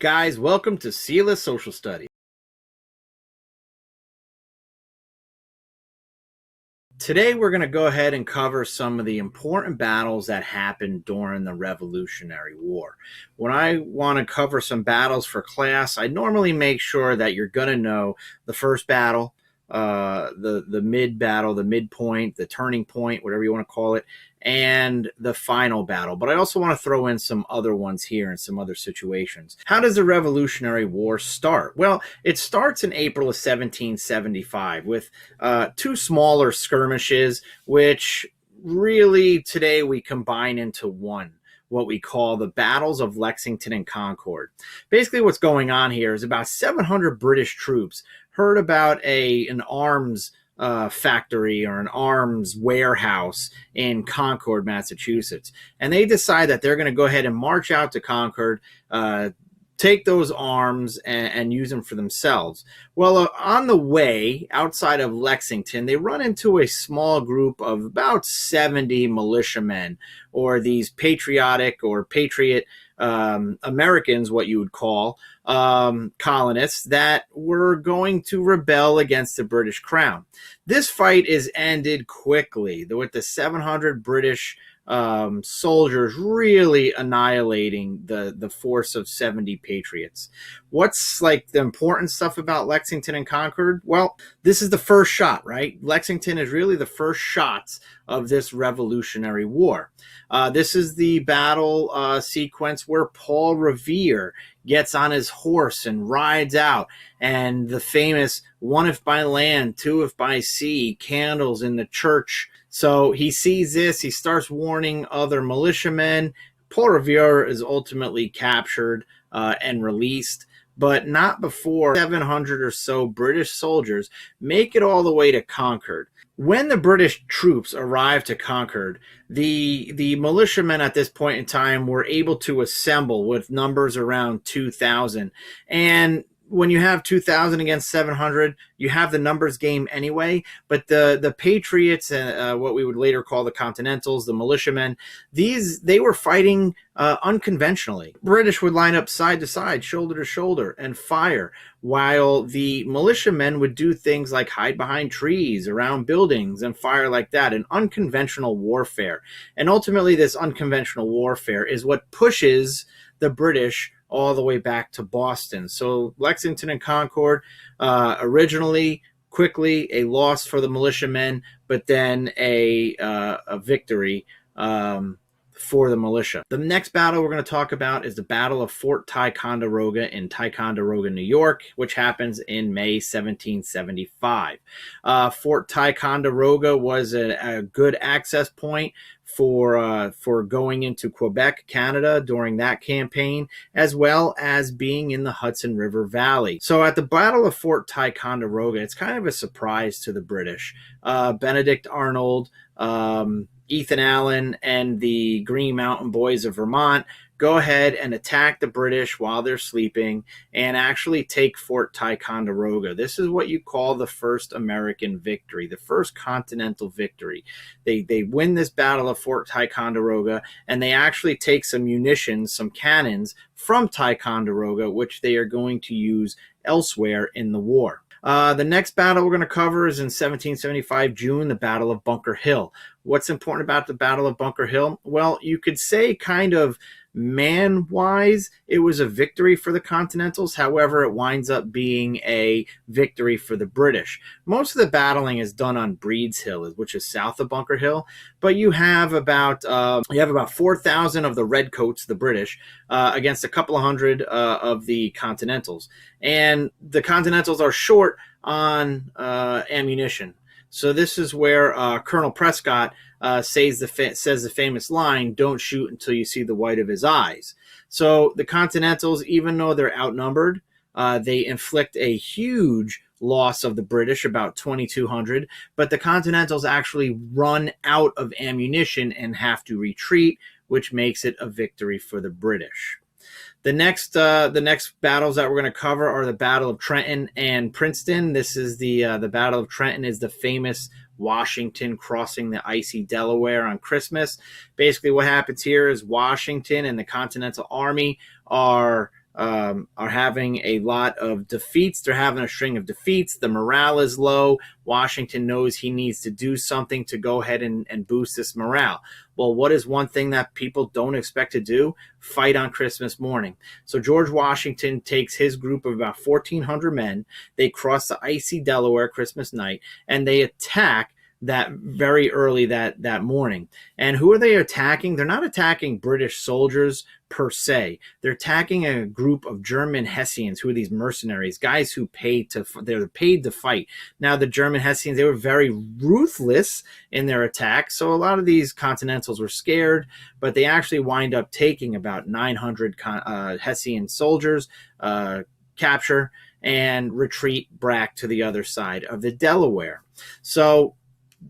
Guys, welcome to SELA Social Studies. Today we're going to go ahead and cover some of the important battles that happened during the Revolutionary War. When I want to cover some battles for class, I normally make sure that you're going to know the first battle, the mid battle, the midpoint, the turning point, whatever you want to call it, and the final battle. But I also want to throw in some other ones here and some other situations. How does the Revolutionary War start? Well, it starts in April of 1775 with two smaller skirmishes, which really today we combine into one, what we call the battles of Lexington and Concord. Basically what's going on here is about 700 British troops heard about an arms factory or an arms warehouse in Concord, Massachusetts. And they decide that they're going to go ahead and march out to Concord, take those arms and use them for themselves. Well, on the way outside of Lexington, they run into a small group of about 70 militiamen, or these patriotic or patriot Americans, what you would call colonists, that were going to rebel against the British Crown. This fight is ended quickly, with the 700 British soldiers really annihilating the force of 70 patriots. What's like the important stuff about Lexington and Concord? Well, this is the first shot, right? Lexington is really the first shots of this Revolutionary War. This is the battle sequence where Paul Revere gets on his horse and rides out, and the famous "one if by land, two if by sea" candles in the church. So he sees this, he starts warning other militiamen. Paul Revere is ultimately captured and released, but not before 700 or so British soldiers make it all the way to Concord. When the British troops arrived to Concord, the militiamen at this point in time were able to assemble with numbers around 2,000. And when you have 2,000 against 700, you have the numbers game anyway. But the Patriots, what we would later call the Continentals, the militiamen, they were fighting unconventionally. British would line up side to side, shoulder to shoulder, and fire, while the militiamen would do things like hide behind trees, around buildings, and fire like that, an unconventional warfare. And ultimately, this unconventional warfare is what pushes the British all the way back to Boston. So Lexington and Concord, originally, quickly, a loss for the militiamen, but then a victory for the militia. The next battle we're going to talk about is the Battle of Fort Ticonderoga in Ticonderoga, New York, which happens in May 1775. Fort Ticonderoga was a good access point for going into Quebec, Canada during that campaign, as well as being in the Hudson River Valley. So at the Battle of Fort Ticonderoga, it's kind of a surprise to the British. Benedict Arnold, Ethan Allen, and the Green Mountain Boys of Vermont go ahead and attack the British while they're sleeping and actually take Fort Ticonderoga. This is what you call the first American victory, the first continental victory. They win this Battle of Fort Ticonderoga, and they actually take some munitions, some cannons from Ticonderoga, which they are going to use elsewhere in the war. The next battle we're going to cover is in 1775 June, the Battle of Bunker Hill. What's important about the Battle of Bunker Hill? Well, you could say kind of man-wise, it was a victory for the Continentals. However, it winds up being a victory for the British. Most of the battling is done on Breed's Hill, which is south of Bunker Hill, but you have about 4,000 of the Redcoats, the British, against a couple of hundred of the Continentals. And the Continentals are short on ammunition. So this is where Colonel Prescott says the famous line, "Don't shoot until you see the white of his eyes." So the Continentals, even though they're outnumbered, they inflict a huge loss of the British, about 2,200, but the Continentals actually run out of ammunition and have to retreat, which makes it a victory for the British. The next battles that we're going to cover are the Battle of Trenton and Princeton. This is the Battle of Trenton is the famous Washington crossing the icy Delaware on Christmas. Basically what happens here is Washington and the Continental Army are are having a lot of defeats. They're having a string of defeats. The morale is low. Washington knows he needs to do something to go ahead and boost this morale. Well, what is one thing that people don't expect to do? Fight on Christmas morning. So George Washington takes his group of about 1,400 men. They cross the icy Delaware Christmas night, and they attack that very early that morning. And who are they attacking? They're not attacking British soldiers per se. They're attacking a group of German Hessians, who are these mercenaries, guys who they're paid to fight. Now, the German Hessians, they were very ruthless in their attack, so a lot of these Continentals were scared, but they actually wind up taking about 900 Hessian soldiers, capture, and retreat back to the other side of the Delaware. So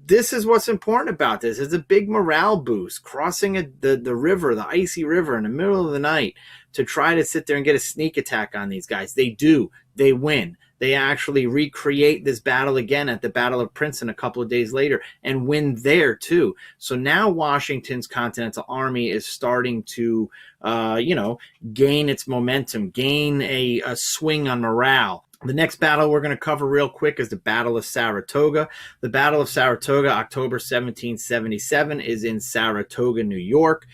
this is what's important about this. It's a big morale boost, crossing the river, the icy river, in the middle of the night to try to sit there and get a sneak attack on these guys. They do. They win. They actually recreate this battle again at the Battle of Princeton a couple of days later and win there too. So now Washington's Continental Army is starting to, gain its momentum, gain a swing on morale. The next battle we're going to cover real quick is the Battle of Saratoga. The Battle of Saratoga, October 1777, is in Saratoga, New York.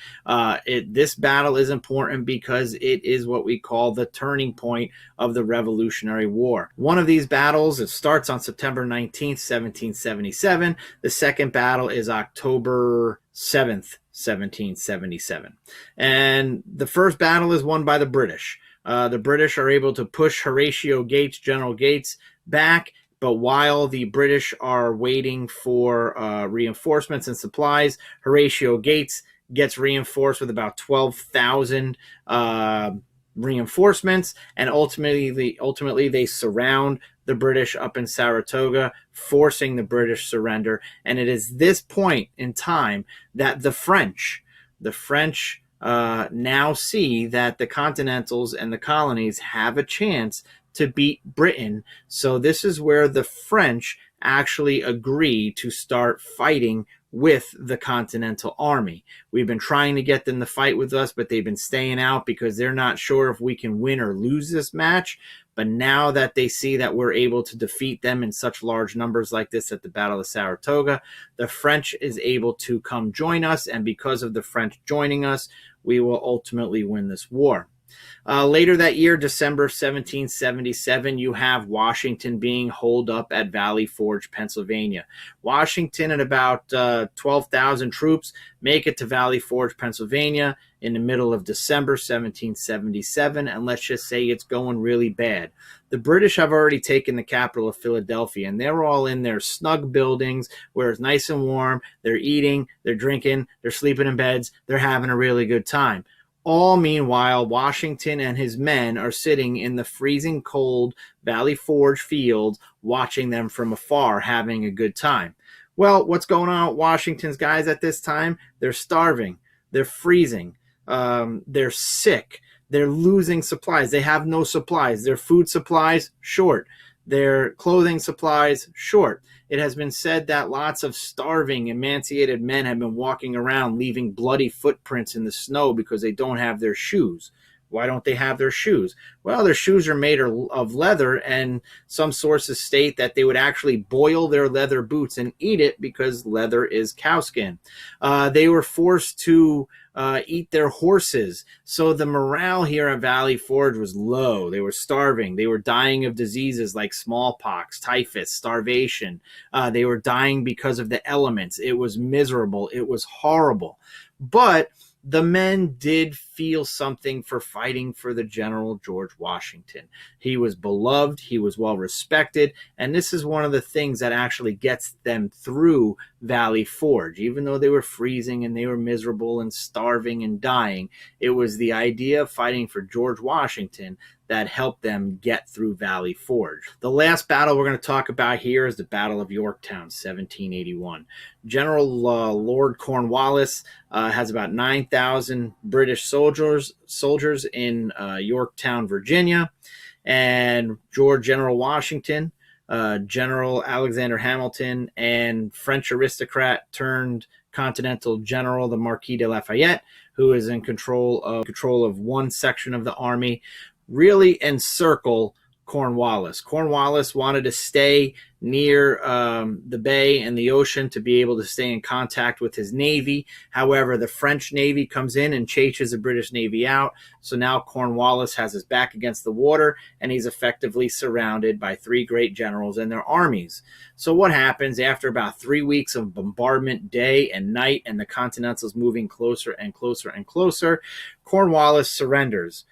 This battle is important because it is what we call the turning point of the Revolutionary War. One of these battles, it starts on September 19th, 1777. The second battle is October 7th, 1777. And the first battle is won by the British. The British are able to push Horatio Gates, General Gates, back, but while the British are waiting for reinforcements and supplies, Horatio Gates gets reinforced with about 12,000 reinforcements, and ultimately they surround the British up in Saratoga, forcing the British surrender. And it is this point in time that the French now see that the Continentals and the colonies have a chance to beat Britain. So this is where the French actually agree to start fighting with the Continental Army. We've been trying to get them to fight with us, but they've been staying out because they're not sure if we can win or lose this match. But now that they see that we're able to defeat them in such large numbers like this at the Battle of Saratoga, the French is able to come join us. And because of the French joining us, we will ultimately win this war. Later that year, December 1777, you have Washington being holed up at Valley Forge, Pennsylvania. Washington and about 12,000 troops make it to Valley Forge, Pennsylvania in the middle of December 1777, and let's just say it's going really bad. The British have already taken the capital of Philadelphia, and they're all in their snug buildings where it's nice and warm. They're eating, they're drinking, they're sleeping in beds, they're having a really good time. All meanwhile, Washington and his men are sitting in the freezing cold Valley Forge fields, watching them from afar, having a good time. Well, what's going on with Washington's guys at this time? They're starving. They're freezing. They're sick. They're losing supplies. They have no supplies. Their food supplies, short. Their clothing supplies, short. It has been said that lots of starving, emaciated men have been walking around leaving bloody footprints in the snow because they don't have their shoes. Why don't they have their shoes? Well, their shoes are made of leather, and some sources state that they would actually boil their leather boots and eat it because leather is cowskin. They were forced to eat their horses. So the morale here at Valley Forge was low. They were starving. They were dying of diseases like smallpox, typhus, starvation. They were dying because of the elements. It was miserable. It was horrible. But the men did feel something for fighting for the General George Washington. He was beloved, he was well respected, and this is one of the things that actually gets them through Valley Forge. Even though they were freezing and they were miserable and starving and dying, it was the idea of fighting for George Washington that helped them get through Valley Forge. The last battle we're going to talk about here is the Battle of Yorktown, 1781. General Lord Cornwallis has about 9,000 British soldiers in Yorktown, Virginia, and General Washington, General Alexander Hamilton, and French aristocrat turned Continental General, the Marquis de Lafayette, who is in control of one section of the army. really encircle Cornwallis. Cornwallis wanted to stay near the bay and the ocean to be able to stay in contact with his navy. However, the French Navy comes in and chases the British Navy out. So now Cornwallis has his back against the water, and he's effectively surrounded by three great generals and their armies. So what happens after about 3 weeks of bombardment day and night, and the Continentals moving closer and closer and closer? Cornwallis surrenders.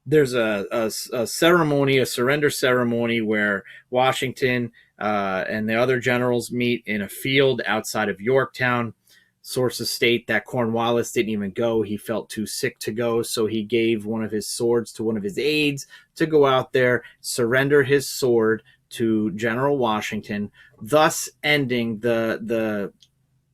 There's a ceremony, a surrender ceremony, where Washington and the other generals meet in a field outside of Yorktown. Sources state that Cornwallis didn't even go. He felt too sick to go, so he gave one of his swords to one of his aides to go out there, surrender his sword to General Washington, thus ending the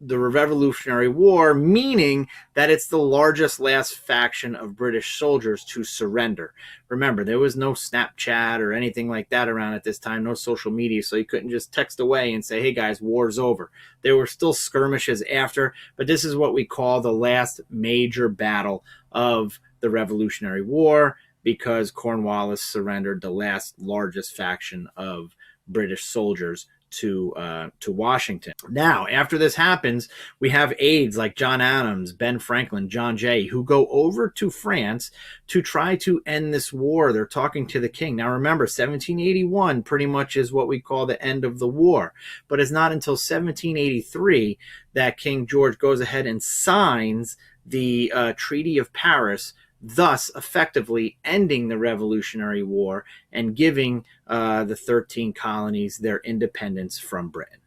Revolutionary War, meaning that it's the largest last faction of British soldiers to surrender. Remember, there was no Snapchat or anything like that around at this time, no social media, so you couldn't just text away and say, hey guys, war's over. There were still skirmishes after, but this is what we call the last major battle of the Revolutionary War, because Cornwallis surrendered the last largest faction of British soldiers to Washington. Now, after this happens, we have aides like John Adams, Ben Franklin, John Jay, who go over to France to try to end this war. They're talking to the king. Now, remember, 1781 pretty much is what we call the end of the war, but it's not until 1783 that King George goes ahead and signs the Treaty of Paris, thus effectively ending the Revolutionary War and giving the 13 colonies their independence from Britain.